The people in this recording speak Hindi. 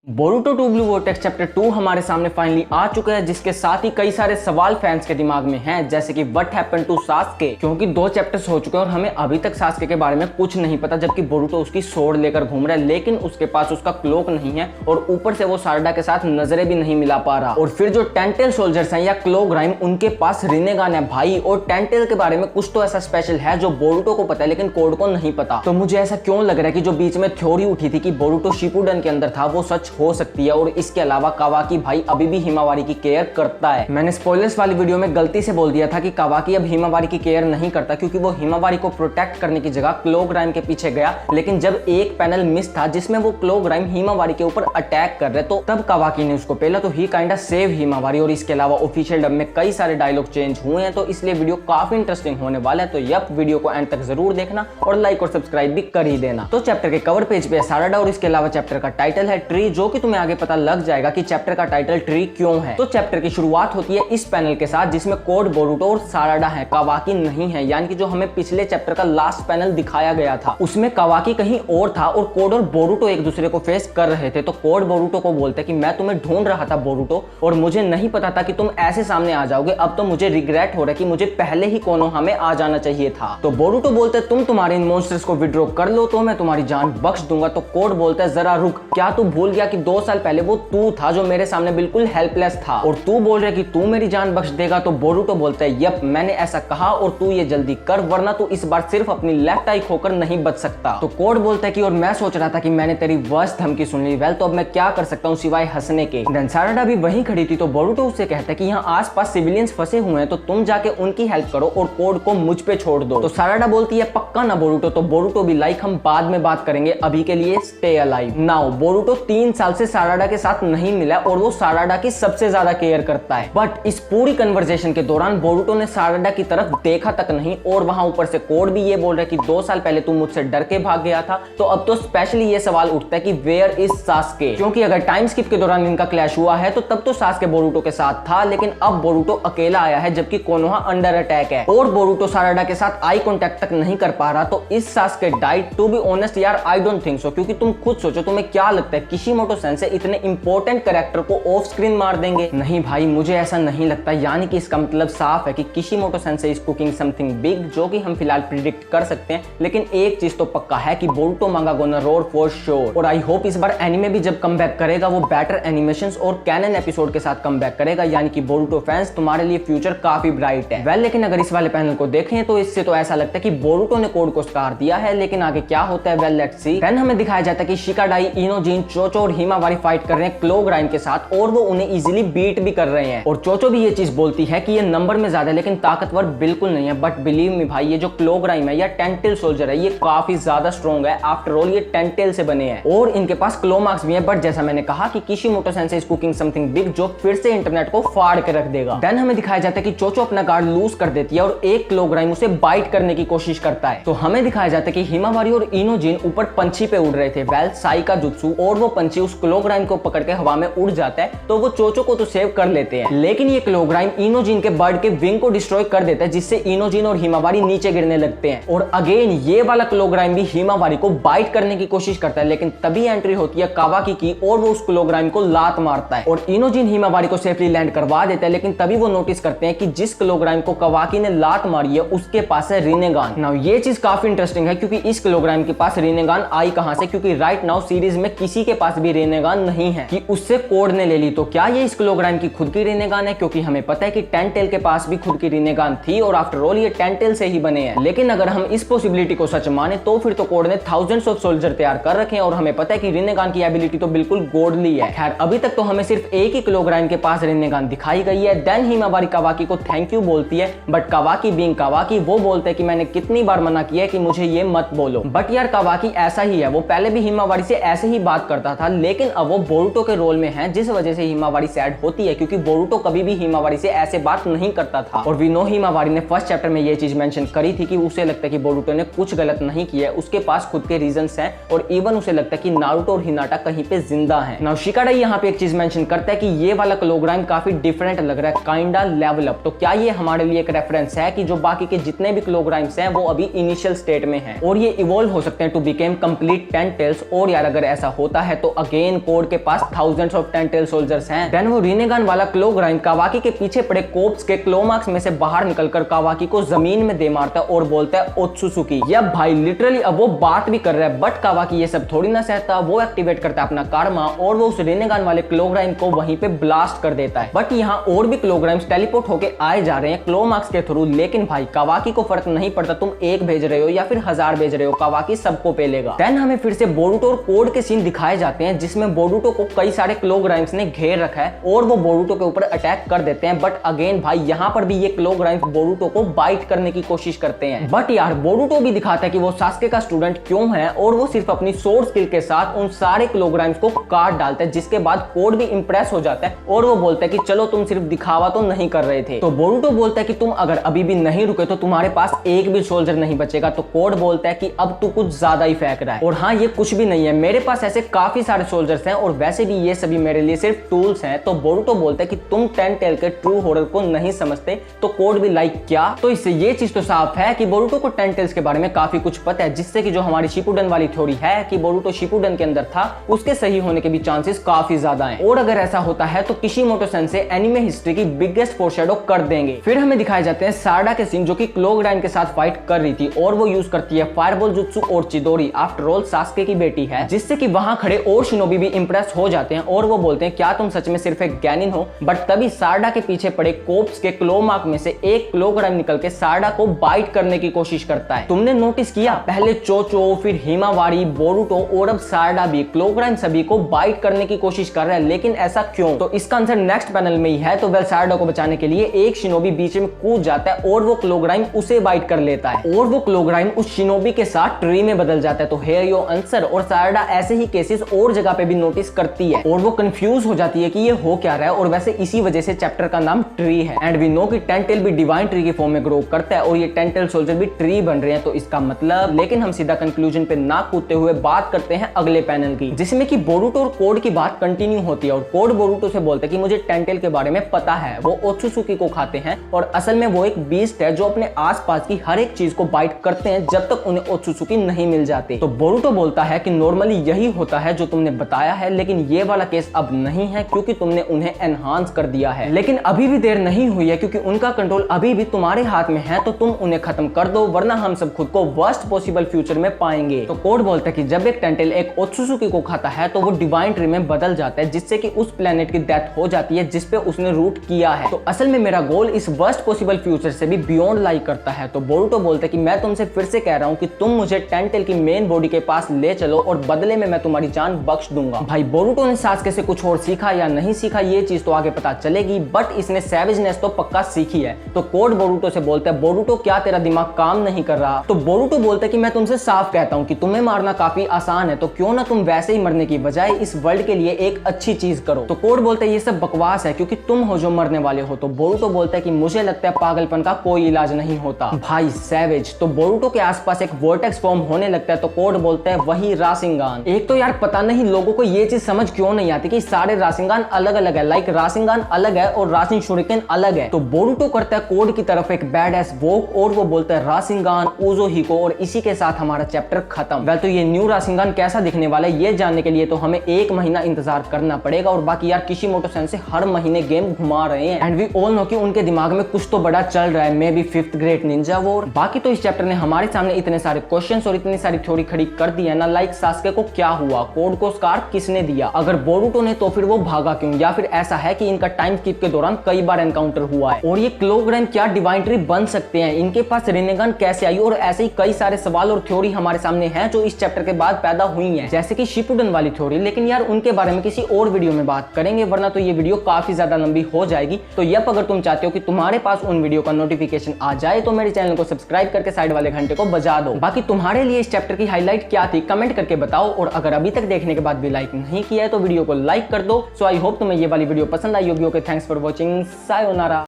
Boruto two blue vortex chapter 2 हमारे सामने फाइनली आ चुका है, जिसके साथ ही कई सारे सवाल फैंस के दिमाग में हैं, जैसे कि व्हाट हैपेंड टू सास्के, क्योंकि 2 चैप्टर्स हो चुके हैं और हमें अभी तक सास्के के बारे में कुछ नहीं पता, जबकि बोरुटो उसकी स्वॉर्ड लेकर घूम रहा है, लेकिन उसके पास उसका क्लोक नहीं है और ऊपर से वो सारडा के साथ नजरें भी नहीं मिला पा रहा। और फिर जो टेंटेल सोल्जर्स हैं या क्लोक राइम, उनके पास रिनेगान है भाई, और टेंटेल के बारे में कुछ तो ऐसा स्पेशल है जो बोरुटो को पता है लेकिन कोड को नहीं पता। तो मुझे ऐसा क्यों लग रहा है कि जो बीच में थ्योरी उठी थी कि बोरुटो शिपुडन के अंदर था वो सच हो सकती है, और इसके अलावा कावाकी भाई अभी भी हिमावारी की केयर करता है। मैंने स्पॉयलर्स वाली वीडियो में गलती से बोल दिया था कि कावाकी अब हिमावारी की केयर नहीं करता, क्योंकि वो हिमावारी को प्रोटेक्ट करने की जगह क्लोक राइम के पीछे गया, लेकिन जब एक पैनल मिस था जिसमें वो क्लोक राइम हिमावारी के ऊपर अटैक कर रहे, तो तब कावाकी ने उसको पहला तो ही काइंडा सेव हिमावारी। और इसके अलावा ऑफिशियल डब में कई सारे डायलॉग चेंज हुए हैं, तो इसलिए वीडियो काफी इंटरेस्टिंग होने वाला है। तो यप, वीडियो को एंड तक जरूर देखना और लाइक और सब्सक्राइब भी कर ही देना। तो चैप्टर के कवर पेज पे सारडा और इसके अलावा चैप्टर का टाइटल है ट्री, जो कि तुम्हें आगे पता लग जाएगा कि चैप्टर का टाइटल ट्री क्यों है। तो चैप्टर की शुरुआत होती है इस पैनल के साथ, जिसमें कोड बोरुटो और सारडा है, कावाकी नहीं है, यानी कि जो हमें पिछले चैप्टर का लास्ट पैनल दिखाया गया था उसमें कावाकी कहीं और था और कोड और बोरुटो एक दूसरे को फेस कर रहे थे। तो कोड बोरुटो को बोलते कि मैं तुम्हें ढूंढ रहा था बोरुटो, और मुझे नहीं पता था कि तुम ऐसे सामने आ जाओगे। अब तो मुझे रिग्रेट हो रहा है कि मुझे पहले ही कोनोहा में आ जाना चाहिए था। तो बोरुटो बोलते तुम तुम्हारे इन मॉन्स्टर्स को विड्रॉ कर लो तो मैं तुम्हारी जान बख्श दूंगा। तो कोड बोलता है जरा रुक, क्या तू भूल गया कि 2 साल पहले वो तू था जो मेरे सामने बिल्कुल हेल्पलेस था, और तू बोल रहा है कि तू मेरी जान बख्श देगा। तो बोरुटो बोलता है यप, मैंने ऐसा कहा और तू ये जल्दी कर, वरना तू इस बार सिर्फ अपनी लेफ्ट आई खोकर नहीं बच सकता। तो कोड बोलता है कि और मैं सोच रहा था कि मैंने तेरी वर्स्ट धमकी सुन ली, वेल तो अब मैं क्या कर सकता हूँ सिवाय हंसने के। देन सारडा भी वहीं खड़ी थी, तो बोरुटो उससे कहता है कि यहाँ आसपास सिविलियंस फंसे हुए हैं, तो तुम जाके उनकी हेल्प करो और कोड को मुझ पे छोड़ दो। तो सारडा बोलती है पक्का ना बोरुटो। तो बोरुटो भी लाइक हम बाद में बात करेंगे, अभी के लिए स्टे अलाइव नाउ। बोरुटो 3 साल से सारडा के साथ नहीं मिला और वो सारडा की सबसे ज्यादा केयर करता है, बट इस पूरी कन्वर्सेशन के दौरान बोरुटो ने सारडा की तरफ देखा तक नहीं। और वहां ऊपर से कोड भी ये बोल रहा है कि 2 साल पहले तू मुझसे डर के भाग गया था। तो अब तो स्पेशली ये सवाल उठता है कि वेयर इज सास्के, क्योंकि अगर टाइम स्किप के दौरान इनका क्लैश हुआ है तो तब तो सास्के बोरुटो के साथ था, लेकिन अब बोरुटो अकेला आया है जबकि कोनोहा अंडर अटैक है और बोरुटो सारडा के साथ आई कांटेक्ट तक नहीं कर पा रहा। तो इस Sasuke diet, to be honest यार आई डोंट थिंक सो, क्योंकि तुम खुद सोचो, तुम्हें क्या लगता है किशिमोटो सेंसे इतने इंपॉर्टेंट कैरेक्टर को ऑफ स्क्रीन मार देंगे? नहीं भाई, मुझे ऐसा नहीं लगता। यानी कि इसका मतलब साफ है कि Kishimoto sensei is cooking something big, जो कि हम फिलहाल प्रिडिक्ट कर सकते हैं। लेकिन एक चीज तो पक्का है कि बोरुटो मांगा गोना रोर फॉर श्योर, और आई होप इस बार एनिमे भी जब कम बैक करेगा वो बेटर एनिमेशंस और कैनन एपिसोड के साथ कम बैक करेगा, यानी कि बोरुटो फैंस तुम्हारे लिए फ्यूचर काफी ब्राइट है। वेल, लेकिन अगर इस वाले पैनल को देखें तो इससे तो ऐसा लगता है कि बोरुटो ने कोड को स्कार दिया है, लेकिन आगे क्या होता है वेल लेट्स सी। देन हमें दिखाया जाता है कि शिकाडाई, इनोजिन, चोचो और हिमावारी फाइट कर रहे हैं क्लोक राइम के साथ, और वो उन्हें इजीली बीट भी कर रहे हैं। और चोचो भी ये चीज बोलती है कि ये नंबर में ज्यादा लेकिन ताकतवर बिल्कुल नहीं है, बट बिलीव मी भाई, ये जो क्लोक राइम है या टेंटेल सोल्जर है ये काफी ज्यादा स्ट्रॉन्ग है। आफ्टर ऑल ये टेंटेल से बने हैं और इनके पास क्लो मार्क्स भी है, बट जैसा मैंने कहा कि Kishimoto sensei is cooking something big, जो फिर से इंटरनेट को फाड़ के रख देगा। देन हमें दिखाया जाता है कि चोचो अपना गार्ड लूज कर देती है और एक क्लोक राइम उसे बाइट करने की कोशिश करता है। तो हमें दिखाया जाता है कि हिमावारी और इनोजिन ऊपर पंछी पे उड़ रहे थे, वेल साई का जुत्सु, और वो पंछी उस क्लोक राइम को पकड़ के हवा में उड़ जाता है, तो वो चोचो को तो सेव कर लेते हैं, लेकिन ये क्लोक राइम इनोजिन के बर्ड के विंग को डिस्ट्रॉय कर देता है, जिससे इनोजिन और हिमावारी नीचे गिरने लगते हैं। और अगेन ये वाला क्लोक राइम भी हिमावारी को बाइट करने की कोशिश करता है, लेकिन तभी एंट्री होती है कावाकी की और वो उस क्लोक राइम को लात मारता है और इनोजिन हिमावारी को सेफली लैंड करवा देता है। लेकिन तभी वो नोटिस करते हैं कि जिस क्लोक राइम को कावाकी ने लात मारी है उसके पास है रिनेगान। नाउ ये चीज काफी इंटरेस्टिंग है, क्योंकि इस क्लोक राइम के पास रिनेगान आई कहां से, क्योंकि राइट नाउ सीरीज में किसी के पास भी रिनेगान नहीं है कि उससे कोड ने ले ली। तो क्या ये इस क्लोक राइम की खुद की रिनेगान है? क्योंकि हमें पता है कि टेंटेल के पास भी खुद की रिनेगान थी और आफ्टर ऑल ये टेंटेल से ही बने हैं। लेकिन अगर हम इस पॉसिबिलिटी को सच माने तो फिर तो कोड ने थाउजेंड्स ऑफ सोल्जर तैयार कर रखे हैं और हमें पता है कि रिनेगान की एबिलिटी तो बिल्कुल गॉडली है। खैर अभी तक तो हमें सिर्फ एक ही क्लोक राइम के पास रिनेगान दिखाई गई है। देन हिमावारी कावाकी को थैंक यू बोलती है, बट कावाकी बीइंग कावाकी वो बोलते हैं कि मैंने कितनी बार मना किया है कि मुझे ये मत बोलो। बट यार कावाकी ऐसा ही है, वो पहले भी हिमावारी से ऐसे ही बात करता था, लेकिन अब वो बोरुटो के रोल में है, जिस वजह से हिमावारी सैड होती है, क्योंकि बोरुटो कभी भी हिमावारी से ऐसे बात नहीं करता था। और वी नो हिमावारी ने फर्स्ट चैप्टर में ये चीज मेंशन करी थी कि उसे लगता है कि बोरुटो ने कुछ गलत नहीं किया है, उसके पास खुद के रीजंस हैं, और इवन उसे लगता है कि नारुतो और हिनाटा कहीं पे जिंदा हैं। नाउ शिकाडाई यहाँ पे एक चीज मेंशन करता है कि ये वाला क्लोक राइम काफी डिफरेंट लग रहा है, काइंडा लेवल अप। तो क्या ये हमारे लिए एक रेफरेंस है कि जो बाकी के जितने भी क्लोक राइम्स हैं वो अभी इनिशियल स्टेट में हैं और ये इवॉल्व हो सकते हैं टू बिकेम कंप्लीट टेंटेल्स? और यार अगर ऐसा होता है तो अगेन कोड के पास थाउजेंड्स ऑफ टेंटेल सोल्जर्स हैं। देन वो रिनेगान वाला क्लोग्राइम कावाकी के पीछे पड़े कोप्स के क्लोमार्क्स में से बाहर निकलकर कावाकी को जमीन में दे मारता है और बोलता है ओत्सुसुकी। या भाई लिटरली अब वो बात भी कर रहा है, बट कावाकी ये सब थोड़ी ना सहता। वो एक्टिवेट करता है अपना कारमा और वो उस रिनेगान वाले क्लोग्राइम को वहीं पे ब्लास्ट कर देता है। बट यहाँ और भी क्लोग्राइम्स टेलीपोर्ट होके आए जा रहे हैं क्लोमार्क्स के थ्रू, लेकिन भाई कावाकी को फर्क नहीं पड़ता तुम एक भेज रहे हो या फिर 1000 भेज रहे हो, कावाकी सबको पेलेगा। देन हमें फिर से बोरुटो और कोड के सीन दिखाए जाते हैं जिसमें बोरुटो को कई सारे क्लोग्राइम्स ने घेर रखा है और वो बोरुटो के ऊपर अटैक कर देते हैं। बट अगेन भाई यहाँ पर भी ये क्लोग्राइम्स बोरुटो को बाइट करने की कोशिश करते हैं। बट यार बोरुटो भी दिखाता है कि वो सास्के का स्टूडेंट क्यों है और वो सिर्फ अपनी सोर्ड स्किल के साथ उन सारे क्लोग्राइम्स को काट डालता है, जिसके बाद कोड भी इंप्रेस हो जाता है और वो बोलता है कि चलो तुम सिर्फ दिखावा तो नहीं कर रहे थे। तो बोरुटो बोलता है कि तुम अगर अभी भी नहीं रुके तो तुम्हारे पास एक भी सोल्जर नहीं बचेगा। तो कोड बोलता है कि अब तू कुछ ज्यादा ही फेंक रहा है और हाँ ये कुछ भी नहीं है, मेरे पास ऐसे काफी सारे सोल्जर्स हैं और वैसे भी ये सभी मेरे लिए सिर्फ टूल्स हैं। तो बोरुटो बोलता है कि तुम टेंटेल के ट्रू हॉरर को नहीं समझते। तो कोड भी लाइक क्या, तो इससे ये चीज तो साफ है कि बोरुटो को टेंटेल्स के बारे में काफी कुछ पता है, जिससे कि जो हमारी शिपुडन वाली थ्योरी है कि बोरुटो शिपुडन के अंदर था उसके सही होने के भी चांसेस काफी ज्यादा हैं। और अगर ऐसा होता है तो किशिमोटो सेंसेई एनिमे हिस्ट्री की बिगेस्ट फोरशैडो कर देंगे। फिर हमें दिखाए जाते हैं सारडा के सीन जो कि क्लोग्राइम के साथ फाइट कर रही थी और वो यूज करती है फायरबॉल जुत्सु और चिदोरी। आफ्टर ऑल सास्के की बेटी है, जिससे कि वहां खड़े और शिनोबी भी इंप्रेस हो जाते हैं और वो बोलते हैं क्या तुम सच में सिर्फ एक गैनिन हो। बट तभी सारडा के पीछे पड़े कोप्स के क्लोमार्क में से एक क्लोग्राइम निकल के सारडा को बाइट करने की कोशिश करता है। तुमने नोटिस किया पहले चोचो फिर हिमावारी बोरुटो और अब सारडा भी क्लोग्राइम सभी को बाइट करने की कोशिश कर रहा है, लेकिन ऐसा क्यों? तो इसका आंसर नेक्स्ट पैनल में ही है। तो वेल सारडा को बचाने के लिए एक शिनोबी बीच में कूद जाता है और वो क्लोग्राइम उसे बाइट कर लेता है और वो क्लोग्राइम उस शिनोबी के साथ ट्री में बदल जाता है। तो हेयर योर आंसर। और सारडा ऐसे ही केसेस और जगह पे भी नोटिस करती है और वो कंफ्यूज हो जाती है कि ये हो क्या रहा है। और वैसे इसी वजह से चैप्टर का नाम ट्री है। एंड वी नो कि टेंटेल भी डिवाइन ट्री की फॉर्म में ग्रो करता है और ये टेंटेल सोल्जर भी ट्री बन रहे हैं। तो इसका मतलब, लेकिन हम सीधा कंक्लूजन पे ना कूदते हुए बात करते हैं अगले पैनल की, जिसमें कि बोरुटो और कोड की बात कंटिन्यू होती है। और कोड बोरुटो से बोलता है कि मुझे टेंटेल के बारे में पता है, वो ओत्सुसुकी को खाते हैं और असल में वो एक बीस्ट है जो अपने आसपास की हर एक चीज को बाइट करते हैं जब तक उन्हें ओत्सुसुकी नहीं मिल जाती। तो बोरुटो बोलता है कि नॉर्मली यही होता है जो तुमने बताया है, लेकिन ये वाला केस अब नहीं है क्योंकि तुमने उन्हें एनहांस कर दिया है। लेकिन अभी भी देर नहीं हुई है क्योंकि उनका कंट्रोल अभी भी तुम्हारे हाथ में है। तो तुम उन्हें खत्म कर दो वरना हम सब खुद को वर्स्ट पॉसिबल फ्यूचर में पाएंगे। तो कोड बोलता है कि जब एक टेंटेल एक ओत्सुसुकी को खाता है तो वो डिवाइन ट्री में बदल जाता है, जिससे कि उस प्लेनेट की डेथ हो जाती है जिसपे उसने रूट किया है। तो असल में मेरा गोल इस वर्स्ट पॉसिबल फ्यूचर से भी बियॉन्ड लाई करता है। तो बोरुटो बोलता है कि मैं तुमसे फिर से कह रहा हूं कि तुम मुझे टेंटेल की मेन बॉडी के पास ले चलो और बदले में मैं तुम्हारी जान बख्श दूंगा। भाई बोरुटो ने सास्के से कुछ और सीखा या नहीं सीखा ये चीज तो आगे पता चलेगी, बट इसने सैवेजनेस तो पक्का सीखी है। तो कोड बोरुटो से बोलता है बोरुटो क्या तेरा दिमाग काम नहीं कर रहा? तो बोरुटो बोलता है कि मैं तुमसे साफ कहता हूं कि तुम्हें मारना काफी आसान है, तो क्यों ना तुम वैसे ही मरने की बजाय इस वर्ल्ड के लिए एक अच्छी चीज करो। तो कोड बोलता है ये सब बकवास है क्योंकि तुम हो जो मरने वाले हो। तो बोरुटो बोलता है कि मुझे लगता है पागलपन का कोई इलाज नहीं होता। भाई सैवेज। तो बोरुटो के आसपास एक वर्टेक्स फॉर्म होने लगता है। तो कोड बोलता है वही रासिंगान। एक तो यार पता नहीं लोगों को ये चीज समझ क्यों नहीं आती कि सारे रासिंगान अलग अलग है, लाइक रासिंगान अलग है और रासिंग शुरिकेन अलग है। तो बोरुटो करता है कोड की तरफ एक बैड एस वॉक और वो बोलता है रासिंगान उज़ोहिको और इसी के साथ हमारा चैप्टर खत्म। वेल तो ये न्यू रासिंगान कैसा दिखने वाला है ये जानने के लिए तो हमें 1 महीना इंतजार करना पड़ेगा। और बाकी यार किशिमोटो सेंसेई हर महीने गेम घुमा रहे हैं एंड वी ऑल नो कि उनके दिमाग में कुछ तो बड़ा चल रहा है, may be 5th grade Ninja war. बाकी तो इस चैप्टर ने हमारे सामने इतने सारे क्वेश्चंस और इतनी सारी थ्योरी खड़ी कर दी है ना, लाइक सास्के को क्या हुआ, कोड को स्कार किसने दिया, अगर बोरुटो ने तो फिर वो भागा क्यों, या फिर ऐसा है कि इनका टाइम स्किप के दौरान कई बार एनकाउंटर हुआ है, और ये क्लोग्राइम क्या डिवाइन ट्री बन सकते हैं, इनके पास रिनेगन कैसे आई, और ऐसे ही कई सारे सवाल और थ्योरी हमारे सामने हैं जो इस चैप्टर के बाद पैदा हुई हैं, जैसे कि शिपुडन वाली थ्योरी। लेकिन यार उनके बारे में किसी और वीडियो में बात करेंगे वरना तो ये वीडियो काफी ज्यादा लंबी हो जाएगी। तो यप अगर तुम चाहते हो कि तुम्हारे पास उन वीडियो का नोटिफिकेशन आ जाए तो मेरे चैनल को सब्सक्राइब करके साइड वाले घंटे को बजा दो। बाकी तुम्हारे लिए इस चैप्टर की हाईलाइट क्या थी कमेंट करके बताओ, और अगर अभी तक देखने के बाद भी लाइक नहीं किया है तो वीडियो को लाइक कर दो। सो आई होप तुम्हें ये वाली वीडियो पसंद आई होगी। Okay, thanks for watching, sayonara.